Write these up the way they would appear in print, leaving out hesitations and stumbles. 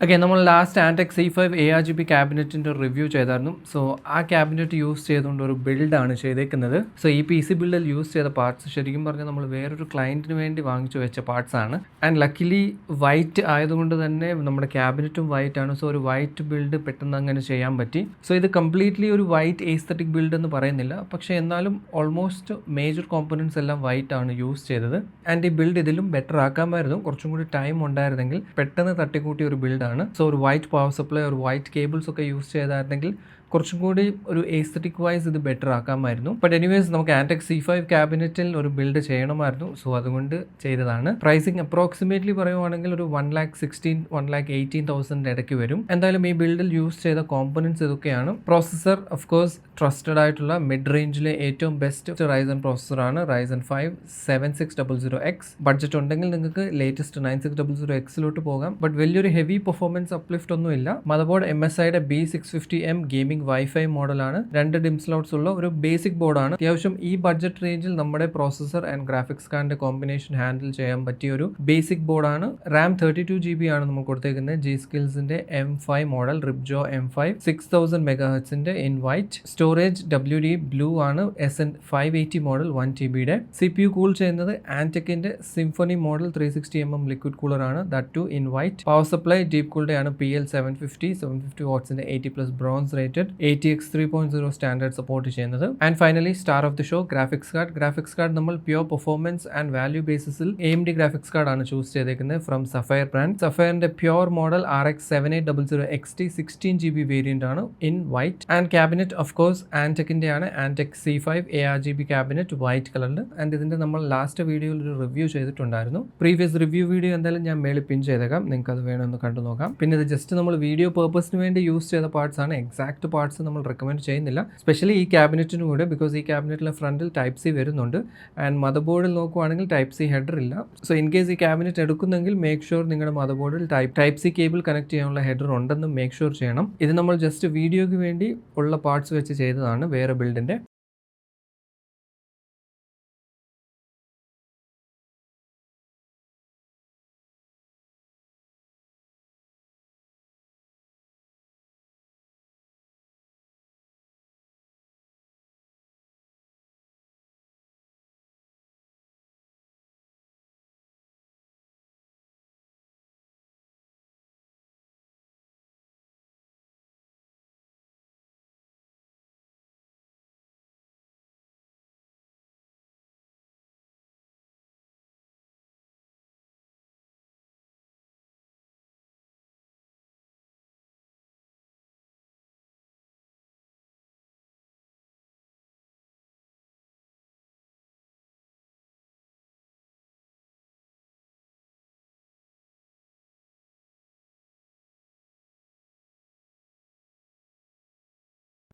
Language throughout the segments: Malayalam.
ഓക്കെ, നമ്മൾ ലാസ്റ്റ് Antec C5 ARGB ക്യാബിനറ്റിൻ്റെ റിവ്യൂ ചെയ്തായിരുന്നു. സോ ആ ക്യാബിനറ്റ് യൂസ് ചെയ്തുകൊണ്ട് ഒരു ബിൽഡാണ് ചെയ്തേക്കുന്നത്. സോ ഈ PC ബിൽഡിൽ യൂസ് ചെയ്ത പാർട്സ് ശരിക്കും പറഞ്ഞാൽ നമ്മൾ വേറൊരു ക്ലയൻറ്റിന് വേണ്ടി വാങ്ങിച്ചു വെച്ച പാർട്സ് ആണ്. ആൻഡ് ലക്കിലി വൈറ്റ് ആയതുകൊണ്ട് തന്നെ നമ്മുടെ ക്യാബിനറ്റും വൈറ്റ് ആണ്. സോ ഒരു വൈറ്റ് ബിൽഡ് പെട്ടെന്ന് അങ്ങനെ ചെയ്യാൻ പറ്റി. സോ ഇത് കംപ്ലീറ്റ്ലി ഒരു വൈറ്റ് എസ്തെറ്റിക് ബിൽഡ് എന്ന് പറയുന്നില്ല, പക്ഷേ എന്നാലും ഓൾമോസ്റ്റ് മേജർ കോമ്പണൻസ് എല്ലാം വൈറ്റ് ആണ് യൂസ് ചെയ്തത്. ആൻഡ് ഈ ബിൽഡ് ഇതിലും ബെറ്റർ ആക്കാമായിരുന്നു. കുറച്ചും കൂടി ടൈം ഉണ്ടായിരുന്നെങ്കിൽ പെട്ടെന്ന് തട്ടിക്കൂട്ടിയ ഒരു ബിൽഡാണ്. സോ ഒരു വൈറ്റ് പവർ സപ്ലൈ ഒരു വൈറ്റ് കേബിൾസ് ഒക്കെ യൂസ് ചെയ്തായിരുന്നെങ്കിൽ കുറച്ചും കൂടി ഒരു എസ്തെറ്റിക് വൈസ് ഇത് ബെറ്റർ ആക്കാമായിരുന്നു. ബട്ട് എനിവേസ് നമുക്ക് Antec C5 ക്യാബിനറ്റിൽ ഒരു ബിൽഡ് ചെയ്യണമായിരുന്നു. സോ അതുകൊണ്ട് ചെയ്തതാണ്. പ്രൈസിങ് അപ്രോക്സിമേറ്റ്ലി പറയുവാണെങ്കിൽ ഒരു 1,16,000-1,18,000 ഇടയ്ക്ക് വരും. എന്തായാലും ഈ ബിൽഡിൽ യൂസ് ചെയ്ത കോമ്പണൻസ് ഇതൊക്കെയാണ്. പ്രോസസ്സർ ഓഫ് കോഴ്സ് ട്രസ്റ്റഡ് ആയിട്ടുള്ള മിഡ് റേഞ്ചിലെ ഏറ്റവും ബെസ്റ്റ് Ryzen പ്രോസസ്സറാണ്. Ryzen 5 7600X. ബഡ്ജറ്റ് ഉണ്ടെങ്കിൽ നിങ്ങൾക്ക് ലേറ്റസ്റ്റ് 9600Xലോട്ട് പോകാം. ബട്ട് വലിയൊരു ഹെവി പെർഫോമൻസ് അപ്ലിഫ്റ്റ് ഒന്നുമില്ല. മദർ ബോർഡ് MSIയുടെ B650M ഗെയിമിംഗ് വൈഫൈ മോഡലാണ്. 2 DIMM സ്ലോട്ട്സ് ഉള്ള ഒരു ബേസിക് ബോർഡാണ്. അത്യാവശ്യം ഈ ബഡ്ജറ്റ് റേഞ്ചിൽ നമ്മുടെ പ്രോസസ്സർ ആൻഡ് ഗ്രാഫിക്സ് കാർഡിന്റെ കോമ്പിനേഷൻ ഹാൻഡിൽ ചെയ്യാൻ പറ്റിയ ഒരു ബേസിക് ബോർഡാണ്. RAM 32GB ആണ് നമ്മൾ കൊടുത്തേക്കുന്നത്. G-Skillsന്റെ M5 model Ripjaws M5 6000 MHz in white. Storage WD blue ആണ്. SN580 മോഡൽ 1TBയുടെ. CPU കൂൾ ചെയ്യുന്നത് Antecന്റെ Symphony model 360mm liquid cooler ആണ്. That too in white. Power supply deep cooled ആണ്. PL750 വാട്ട്സിന്റെ 80+ bronze rated ATX 3.0 standard support ചെയ്യുന്നത്. And finally star of the show graphics card നമ്മൾ പ്യുവർ പെർഫോമൻസ് ആൻഡ് വാല്യൂ ബേസിസിൽ AMD ഗ്രാഫിക്സ് കാർഡ് ആണ് ചൂസ് ചെയ്തേക്കുന്നത് ഫ്രം സഫയർ ബ്രാൻഡ്. സഫയറിന്റെ pure model RX 7800XT 16GB variant ആണ് in white. And cabinet of course Antecന്റെ ആണ്. Antec C5 ARGB cabinet white കളറിൽ. ആൻഡ് ഇതിന്റെ നമ്മൾ ലാസ്റ്റ് വീഡിയോയിൽ ഒരു റിവ്യൂ ചെയ്തിട്ടുണ്ടായിരുന്നു. പ്രീവിയസ് റിവ്യൂ വീഡിയോ എന്തായാലും ഞാൻ മേളിൽ പിൻ ചെയ്തേക്കാം, നിങ്ങൾക്ക് അത് വേണമെന്ന് കണ്ടു നോക്കാം. പിന്നെ ഇത് ജസ്റ്റ് നമ്മൾ വീഡിയോ പേർപ്പസിന് വേണ്ടി യൂസ് ചെയ്ത പാർട്സ് ആണ്. എക്സാക്ട് പാർട്സ് നമ്മൾ റെക്കമെൻഡ് ചെയ്യുന്നില്ല, സ്പെഷ്യലി ഈ ക്യാബിനറ്റിനും കൂടെ. ബിക്കോസ് ഈ ക്യാബിനറ്റിലെ ഫ്രണ്ടിൽ Type-C വരുന്നുണ്ട്. ആൻഡ് മദർ ബോർഡിൽ നോക്കുവാണെങ്കിൽ Type-C ഹെഡർ ഇല്ല. സോ ഇൻ കേസ് ഈ ക്യാബിനറ്റ് എടുക്കുന്നെങ്കിൽ മേക്ക് ഷുവർ നിങ്ങളുടെ മദർ ബോർഡിൽ Type-C കേബിൾ കണക്ട് ചെയ്യാനുള്ള ഹെഡർ ഉണ്ടെന്ന് മേക്ക് ഷുവർ ചെയ്യണം. ഇത് നമ്മൾ ജസ്റ്റ് വീഡിയോയ്ക്ക് വേണ്ടി ഉള്ള പാർട്സ് വെച്ച് ചെയ്തതാണ് വേറെ ബിൽഡിന്റെ.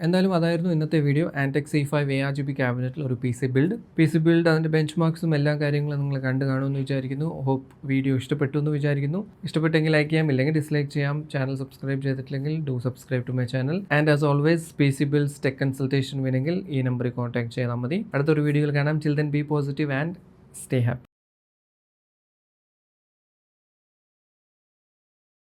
എന്തായാലും അതായിരുന്നു ഇന്നത്തെ വീഡിയോ. Antec C5 ARGB ക്യാബിനറ്റിൽ ഒരു PC ബിൽഡ് അതിൻ്റെ ബെഞ്ച് മാർക്സും എല്ലാ കാര്യങ്ങളും നിങ്ങൾ കണ്ടു കാണുമെന്ന് വിചാരിക്കുന്നു. ഹോപ്പ് വീഡിയോ ഇഷ്ടപ്പെട്ടു എന്ന് വിചാരിക്കുന്നു. ഇഷ്ടപ്പെട്ടെങ്കിൽ ലൈക്ക് ചെയ്യാം, ഇല്ലെങ്കിൽ ഡിസ്ലൈക്ക് ചെയ്യാം. ചാനൽ സബ്സ്ക്രൈബ് ചെയ്തിട്ടില്ലെങ്കിൽ do subscribe to my channel. And as always PC builds tech consultation വേണമെങ്കിൽ ഈ നമ്പറിൽ കോൺടാക്ട് ചെയ്താൽ മതി. അടുത്തൊരു വീഡിയോയിൽ കാണാം. Till then be positive and stay happy.